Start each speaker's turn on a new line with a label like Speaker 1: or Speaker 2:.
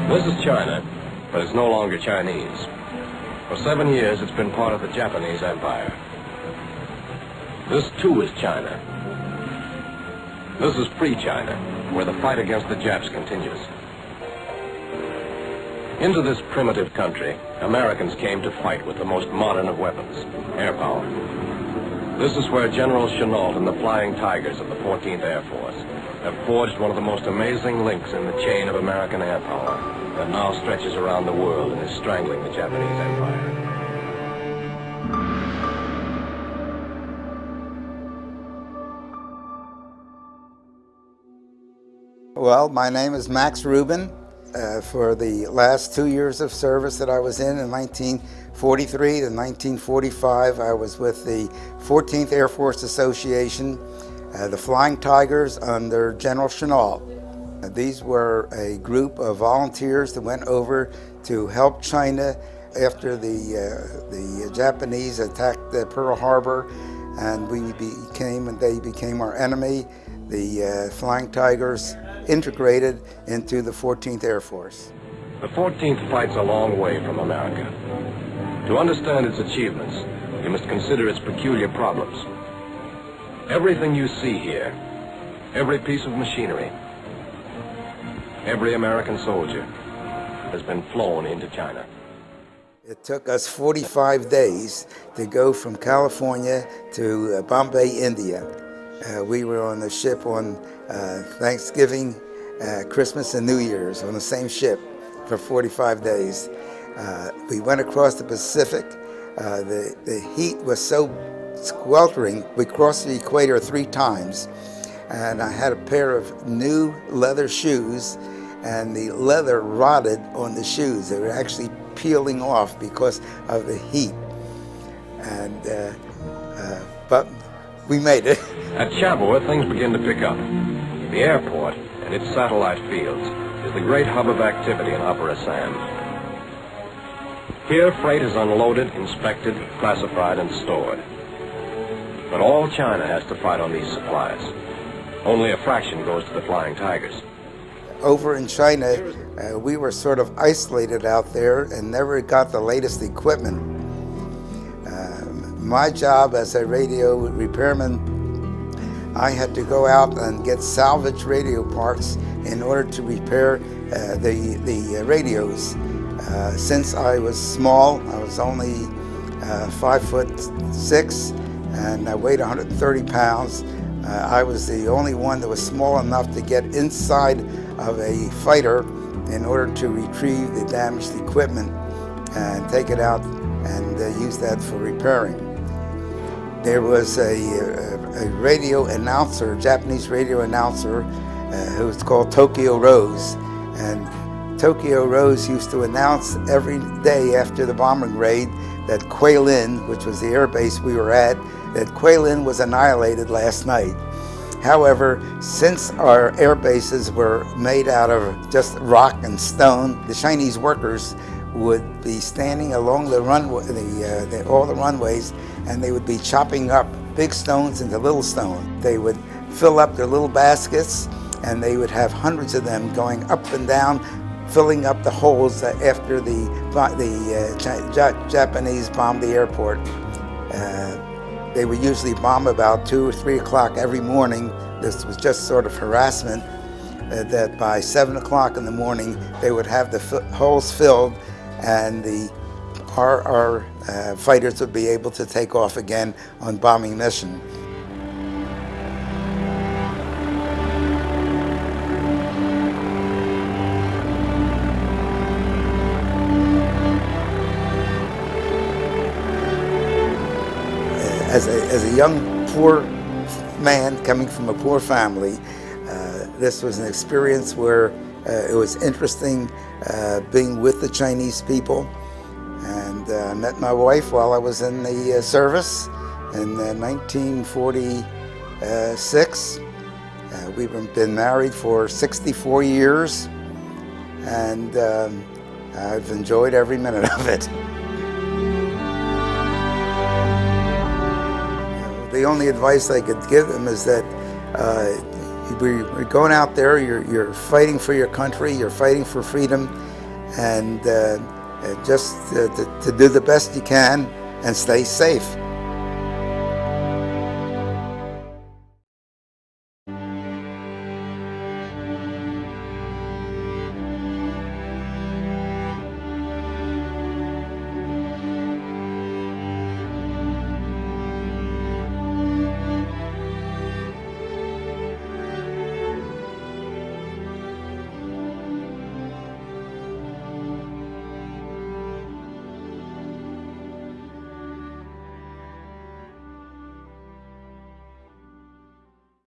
Speaker 1: This is China, but it's no longer Chinese. For 7 years, it's been part of the Japanese Empire. This, too, is China. This is pre-China, where the fight against the Japs continues. Into this primitive country, Americans came to fight with the most modern of weapons, air power. This is where General Chennault and the Flying Tigers of the 14th Air Force have forged one of the most amazing links in the chain of American air power that now stretches around the world and is strangling the Japanese Empire.
Speaker 2: Well, my name is Max Rubin. For the last 2 years of service that I was in 1943 to 1945, I was with the 14th Air Force Association, the Flying Tigers under General Chennault. These were a group of volunteers that went over to help China after the Japanese attacked Pearl Harbor, and they became our enemy. The Flying Tigers integrated into the 14th Air Force.
Speaker 1: The 14th fights a long way from America. To understand its achievements, you must consider its peculiar problems. Everything you see here, every piece of machinery, every American soldier has been flown into China.
Speaker 2: It took us 45 days to go from California to Bombay, India. We were on the ship on Thanksgiving, Christmas, and New Year's on the same ship for 45 days. We went across the Pacific. The heat was so sweltering. We crossed the equator 3 times, and I had a pair of new leather shoes, and the leather rotted on the shoes. They were actually peeling off because of the heat. But we made it.
Speaker 1: At Chabot, things begin to pick up. The airport and its satellite fields is the great hub of activity in Upper Assam. Here, freight is unloaded, inspected, classified, and stored. But all China has to fight on these supplies. Only a fraction goes to the Flying Tigers.
Speaker 2: Over in China, we were sort of isolated out there and never got the latest equipment. My job as a radio repairman, I had to go out and get salvage radio parts in order to repair the radios. Since I was small, I was only 5'6", and I weighed 130 pounds. I was the only one that was small enough to get inside of a fighter in order to retrieve the damaged equipment and take it out and use that for repairing. There was a radio announcer, Japanese radio announcer, who was called Tokyo Rose. And Tokyo Rose used to announce every day after the bombing raid that Kuelin, which was the air base we were at, that Kuelin was annihilated last night. However, since our air bases were made out of just rock and stone, the Chinese workers would be standing along the runway, all the runways, and they would be chopping up big stones into little stones. They would fill up their little baskets, and they would have hundreds of them going up and down, filling up the holes after the Japanese bombed the airport. They would usually bomb about 2 or 3 o'clock every morning. This was just sort of harassment, that by 7 o'clock in the morning, they would have the holes filled, and our fighters would be able to take off again on bombing mission. As a young, poor man coming from a poor family, this was an experience where it was interesting being with the Chinese people. And I met my wife while I was in the service in 1946. We've been married for 64 years, and I've enjoyed every minute of it. The only advice I could give them is that we're going out there, you're fighting for your country, you're fighting for freedom, and just to do the best you can and stay safe.